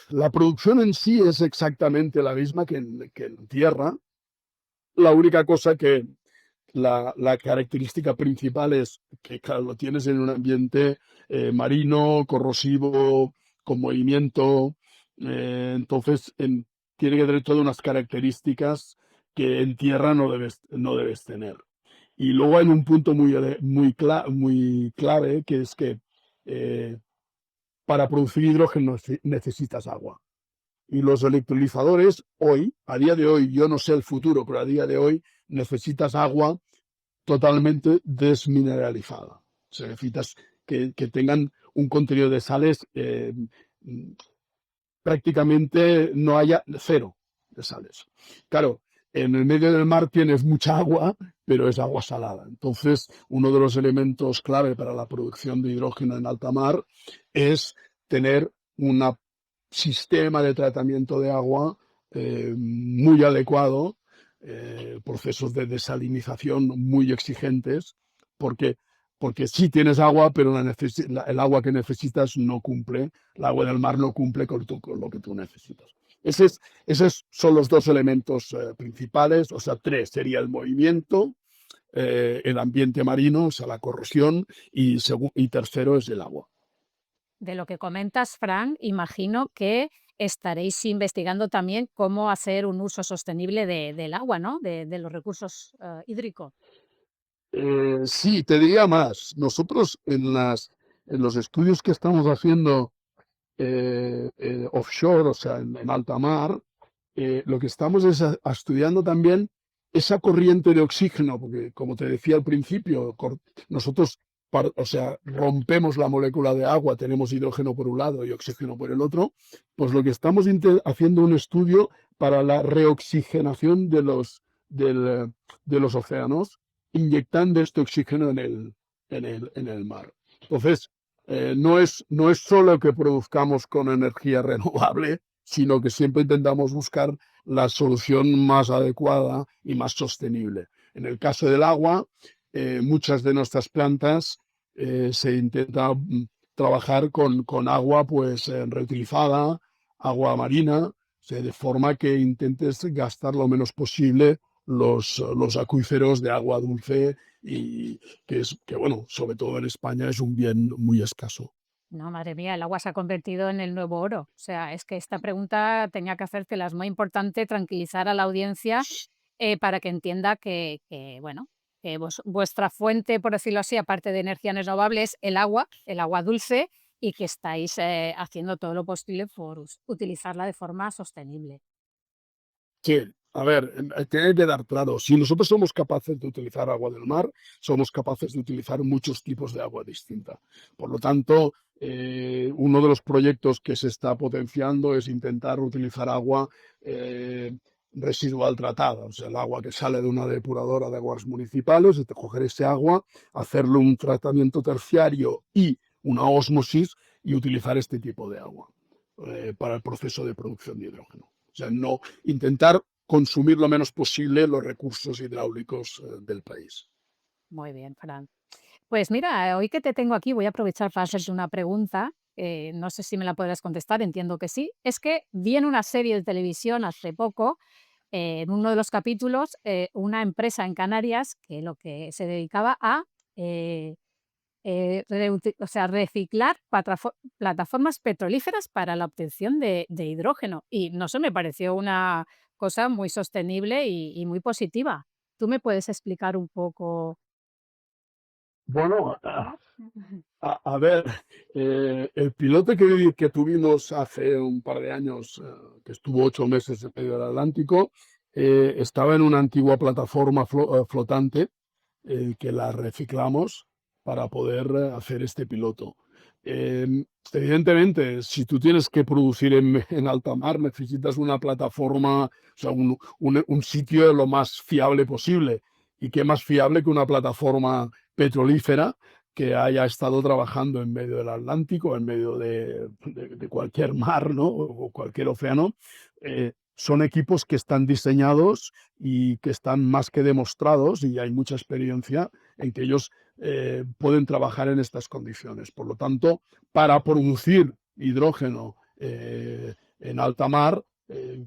la producción en sí es exactamente la misma que en tierra. La única cosa que la característica principal es que, claro, lo tienes en un ambiente marino, corrosivo, con movimiento. Entonces, tiene que tener todas unas características que en tierra no debes tener. Y luego hay un punto muy clave, que es que eh, para producir hidrógeno necesitas agua. Y los electrolizadores hoy, a día de hoy, yo no sé el futuro, pero a día de hoy necesitas agua totalmente desmineralizada. O sea, necesitas que tengan un contenido de sales, prácticamente no haya cero de sales. Claro, en el medio del mar tienes mucha agua, pero es agua salada. Entonces, uno de los elementos clave para la producción de hidrógeno en alta mar es tener un sistema de tratamiento de agua muy adecuado, procesos de desalinización muy exigentes, porque, porque sí tienes agua, pero el agua que necesitas no cumple, el agua del mar no cumple con lo que tú necesitas. Esos son los dos elementos principales, o sea, tres, sería el movimiento, el ambiente marino, o sea, la corrosión, y tercero es el agua. De lo que comentas, Fran, imagino que estaréis investigando también cómo hacer un uso sostenible del agua, ¿no? De los recursos hídricos. Sí, te diría más. Nosotros en los estudios que estamos haciendo offshore, o sea, en alta mar, lo que estamos es estudiando también esa corriente de oxígeno, porque como te decía al principio, nosotros, o sea, rompemos la molécula de agua, tenemos hidrógeno por un lado y oxígeno por el otro, pues lo que estamos haciendo un estudio para la reoxigenación de los océanos, inyectando este oxígeno en el mar. Entonces, no es solo que produzcamos con energía renovable, sino que siempre intentamos buscar la solución más adecuada y más sostenible. En el caso del agua, muchas de nuestras plantas se intenta trabajar con agua pues reutilizada, agua marina, o sea, de forma que intentes gastar lo menos posible los acuíferos de agua dulce y que bueno, sobre todo en España es un bien muy escaso. No, madre mía, el agua se ha convertido en el nuevo oro. O sea, es que esta pregunta tenía que hacértela. Es muy importante tranquilizar a la audiencia para que entienda bueno, que vuestra fuente, por decirlo así, aparte de energía renovable, es el agua dulce, y que estáis haciendo todo lo posible por utilizarla de forma sostenible. Sí, a ver, tiene que dar claro, si nosotros somos capaces de utilizar agua del mar, somos capaces de utilizar muchos tipos de agua distinta. Por lo tanto, uno de los proyectos que se está potenciando es intentar utilizar agua eh, residual tratada, o sea, el agua que sale de una depuradora de aguas municipales, de coger ese agua, hacerle un tratamiento terciario y una ósmosis y utilizar este tipo de agua para el proceso de producción de hidrógeno. O sea, no intentar consumir lo menos posible los recursos hidráulicos del país. Muy bien, Fran. Pues mira, hoy que te tengo aquí, voy a aprovechar para hacerte una pregunta. No sé si me la podrás contestar, entiendo que sí. Es que vi en una serie de televisión hace poco, en uno de los capítulos, una empresa en Canarias que lo que se dedicaba a eh, o sea, reciclar plataformas petrolíferas para la obtención de hidrógeno. Y no sé, me pareció una cosa muy sostenible y muy positiva. ¿Tú me puedes explicar un poco? Bueno, a ver, el piloto que tuvimos hace un par de años, que estuvo 8 meses en medio del Atlántico, estaba en una antigua plataforma flotante que la reciclamos para poder hacer este piloto. Evidentemente, si tú tienes que producir en alta mar, necesitas una plataforma, o sea, un sitio lo más fiable posible. ¿Y qué más fiable que una plataforma petrolífera que haya estado trabajando en medio del Atlántico, en medio de cualquier mar, ¿no? O cualquier océano? Son equipos que están diseñados y que están más que demostrados, y hay mucha experiencia en que ellos pueden trabajar en estas condiciones. Por lo tanto, para producir hidrógeno en alta mar,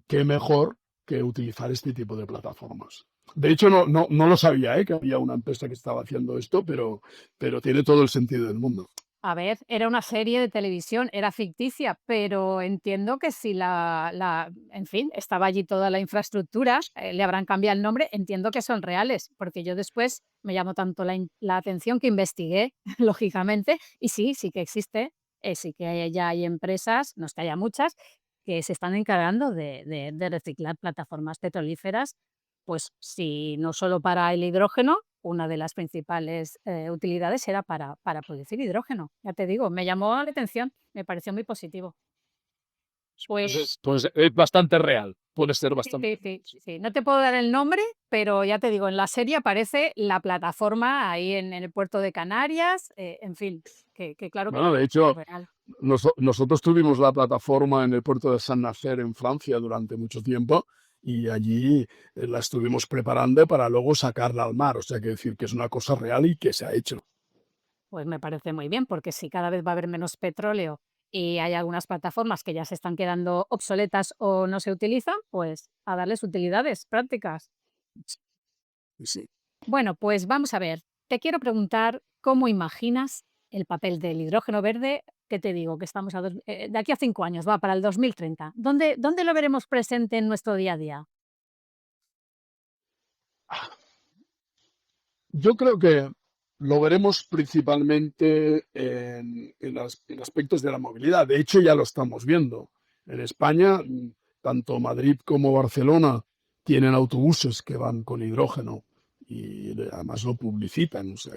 qué mejor que utilizar este tipo de plataformas. De hecho, no lo sabía, que había una empresa que estaba haciendo esto, pero tiene todo el sentido del mundo. A ver, era una serie de televisión, era ficticia, pero entiendo que si en fin, estaba allí toda la infraestructura, le habrán cambiado el nombre, entiendo que son reales, porque yo después me llamó tanto la atención que investigué, lógicamente, y sí, sí que existe, sí que ya hay empresas, no es que haya muchas, que se están encargando de reciclar plataformas petrolíferas, pues si no solo para el hidrógeno, una de las principales utilidades era para producir hidrógeno. Ya te digo, me llamó la atención, me pareció muy positivo. Pues Pues es bastante real, puede ser sí, bastante. sí, sí, sí. No te puedo dar el nombre, pero ya te digo, en la serie aparece la plataforma ahí en el puerto de Canarias, en fin, que claro que Bueno, de es hecho, real. nosotros tuvimos la plataforma en el puerto de Saint-Nazaire en Francia durante mucho tiempo y allí la estuvimos preparando para luego sacarla al mar. O sea, que decir que es una cosa real y que se ha hecho. Pues me parece muy bien, porque si cada vez va a haber menos petróleo y hay algunas plataformas que ya se están quedando obsoletas o no se utilizan, pues a darles utilidades prácticas. Sí. Bueno, pues vamos a ver. Te quiero preguntar cómo imaginas el papel del hidrógeno verde. ¿Qué te digo? Que estamos de aquí a 5 años, va, para el 2030. ¿Dónde lo veremos presente en nuestro día a día? Yo creo que lo veremos principalmente en aspectos de la movilidad. De hecho, ya lo estamos viendo. En España, tanto Madrid como Barcelona tienen autobuses que van con hidrógeno y además lo publicitan. O sea,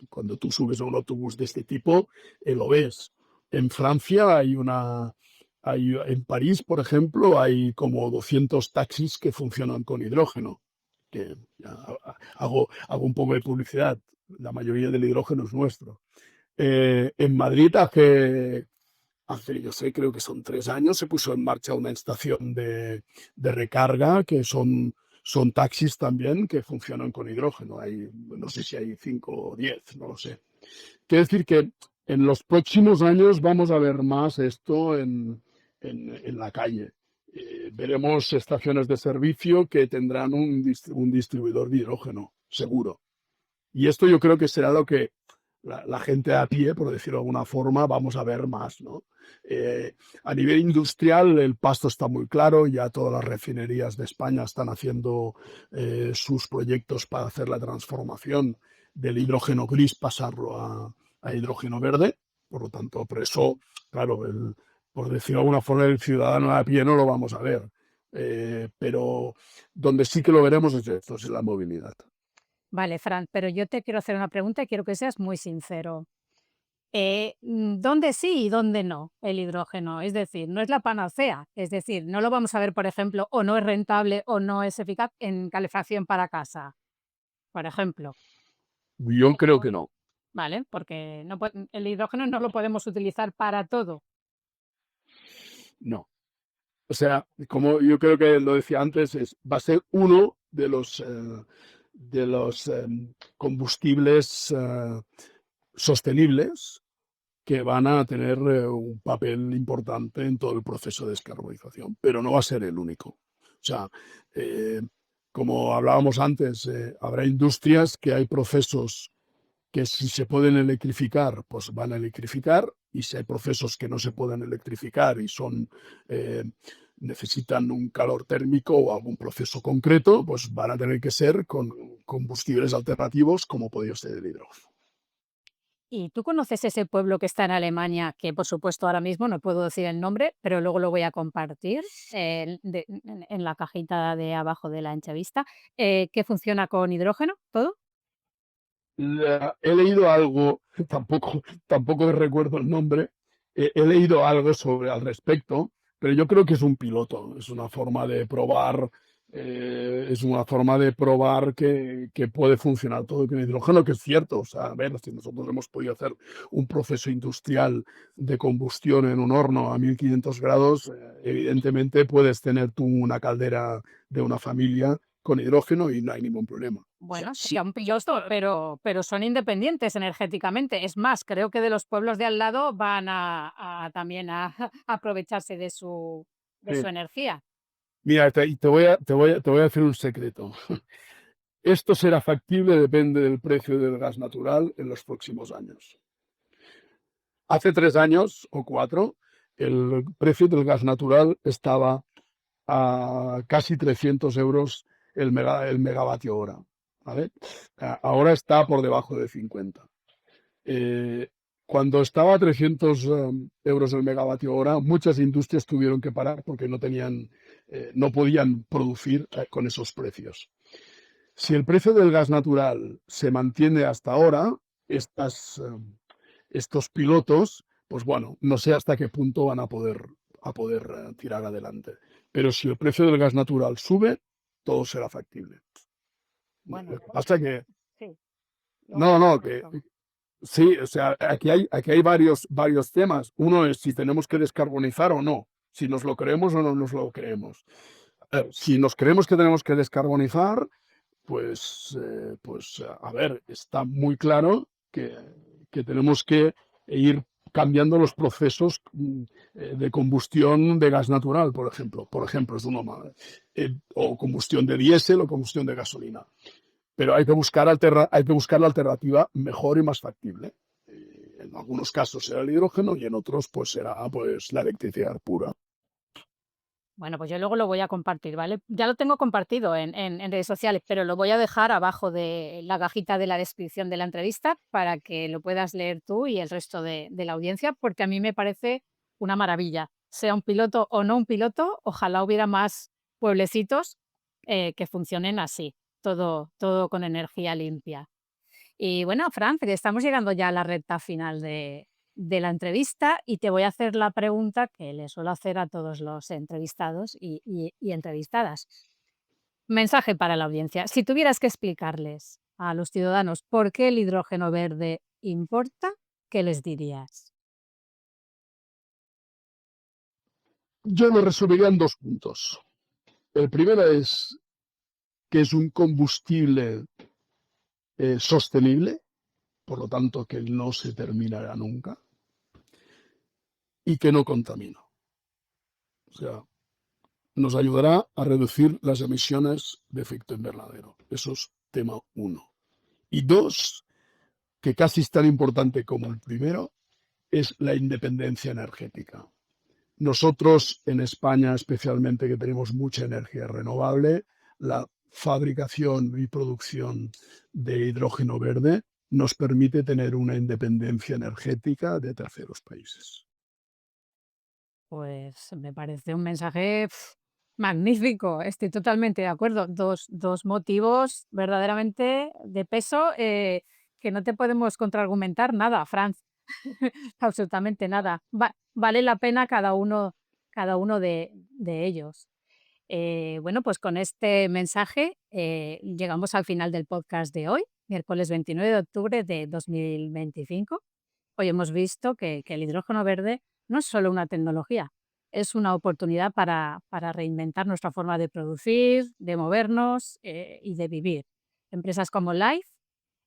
cuando tú subes a un autobús de este tipo, lo ves. En Francia en París, por ejemplo, hay como 200 taxis que funcionan con hidrógeno. Que ya hago un poco de publicidad. La mayoría del hidrógeno es nuestro. En Madrid yo sé, creo que son 3 años, se puso en marcha una estación de recarga que son taxis también que funcionan con hidrógeno. No sé si hay 5 o 10, no lo sé. Quiere decir que en los próximos años vamos a ver más esto en la calle. Veremos estaciones de servicio que tendrán un distribuidor de hidrógeno, seguro. Y esto yo creo que será lo que la gente a pie, por decirlo de alguna forma, vamos a ver más, ¿no? A nivel industrial, el pasto está muy claro, ya todas las refinerías de España están haciendo sus proyectos para hacer la transformación del hidrógeno gris, pasarlo a hidrógeno verde. Por lo tanto, por eso, claro, por decirlo de alguna forma, el ciudadano a pie no lo vamos a ver. Pero donde sí que lo veremos es esto, es la movilidad. Vale, Fran, pero yo te quiero hacer una pregunta y quiero que seas muy sincero. ¿Dónde sí y dónde no el hidrógeno? Es decir, no es la panacea. Es decir, no lo vamos a ver, por ejemplo, o no es rentable o no es eficaz en calefacción para casa, por ejemplo. Yo creo que no. ¿Vale? Porque el hidrógeno no lo podemos utilizar para todo. No. O sea, como yo creo que lo decía antes, va a ser uno de los combustibles sostenibles que van a tener un papel importante en todo el proceso de descarbonización, pero no va a ser el único. O sea, eh, como hablábamos antes, habrá industrias que hay procesos que si se pueden electrificar, pues van a electrificar, y si hay procesos que no se pueden electrificar y eh, necesitan un calor térmico o algún proceso concreto, pues van a tener que ser con combustibles alternativos como podría ser el hidrógeno. ¿Y tú conoces ese pueblo que está en Alemania, que por supuesto ahora mismo no puedo decir el nombre, pero luego lo voy a compartir en la cajita de abajo de la entrevista, que funciona con hidrógeno, todo? He leído algo, tampoco recuerdo el nombre, he leído algo al respecto, pero yo creo que es un piloto, es una forma de probar que puede funcionar todo con hidrógeno, que es cierto. O sea, a ver, si nosotros hemos podido hacer un proceso industrial de combustión en un horno a 1500 grados, evidentemente puedes tener tú una caldera de una familia con hidrógeno y no hay ningún problema. O sea, Bueno, sí. sería un piloto, pero son independientes energéticamente. Es más, creo que de los pueblos de al lado van también a aprovecharse de su Sí. energía. Mira, te voy a decir un secreto. Esto será factible, depende del precio del gas natural en los próximos años. Hace 3 años o 4, el precio del gas natural estaba a casi 300 euros el megavatio hora, ¿vale? Ahora está por debajo de 50. Eh, Cuando estaba a 300 euros el megavatio hora, muchas industrias tuvieron que parar porque no podían producir con esos precios. Si el precio del gas natural se mantiene hasta ahora, estos pilotos, pues bueno, no sé hasta qué punto van a poder tirar adelante. Pero si el precio del gas natural sube, todo será factible. Bueno, Lo que pasa que, sí. que sí, o sea, aquí hay varios temas. Uno es si tenemos que descarbonizar o no, si nos lo creemos o no nos lo creemos. Si nos creemos que tenemos que descarbonizar, pues a ver, está muy claro que tenemos que ir cambiando los procesos de combustión de gas natural, por ejemplo. Por ejemplo, es uno más. O combustión de diésel o combustión de gasolina. Pero hay que buscar la alternativa mejor y más factible. En algunos casos será el hidrógeno y en otros pues será pues la electricidad pura. Bueno, pues yo luego lo voy a compartir, ¿vale? Ya lo tengo compartido en redes sociales, pero lo voy a dejar abajo de la cajita de la descripción de la entrevista para que lo puedas leer tú y el resto de la audiencia, porque a mí me parece una maravilla. Sea un piloto o no un piloto, ojalá hubiera más pueblecitos que funcionen así, todo con energía limpia. Y bueno, Fran, que estamos llegando ya a la recta final de la entrevista y te voy a hacer la pregunta que le suelo hacer a todos los entrevistados y entrevistadas. Mensaje para la audiencia. Si tuvieras que explicarles a los ciudadanos por qué el hidrógeno verde importa, ¿qué les dirías? Yo lo resumiría en 2 puntos. El primero es que es un combustible sostenible, por lo tanto que no se terminará nunca y que no contamina. O sea, nos ayudará a reducir las emisiones de efecto invernadero. Eso es tema 1. Y 2, que casi es tan importante como el primero, es la independencia energética. Nosotros en España, especialmente, que tenemos mucha energía renovable, la fabricación y producción de hidrógeno verde nos permite tener una independencia energética de terceros países. Pues me parece un mensaje magnífico, estoy totalmente de acuerdo. Dos motivos verdaderamente de peso que no te podemos contraargumentar nada, Franz, absolutamente nada. Vale la pena cada uno de ellos. Bueno, pues con este mensaje llegamos al final del podcast de hoy, miércoles 29 de octubre de 2025. Hoy hemos visto que el hidrógeno verde no es solo una tecnología, es una oportunidad para reinventar nuestra forma de producir, de movernos y de vivir. Empresas como Life,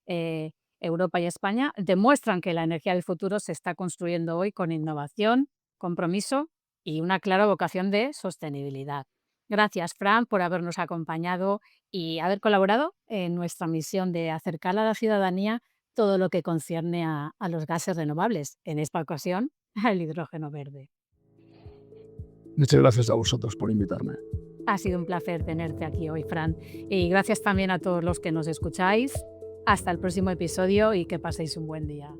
eh, Europa y España demuestran que la energía del futuro se está construyendo hoy con innovación, compromiso y una clara vocación de sostenibilidad. Gracias, Fran, por habernos acompañado y haber colaborado en nuestra misión de acercar a la ciudadanía todo lo que concierne a los gases renovables, en esta ocasión al hidrógeno verde. Muchas gracias a vosotros por invitarme. Ha sido un placer tenerte aquí hoy, Fran. Y gracias también a todos los que nos escucháis. Hasta el próximo episodio y que paséis un buen día.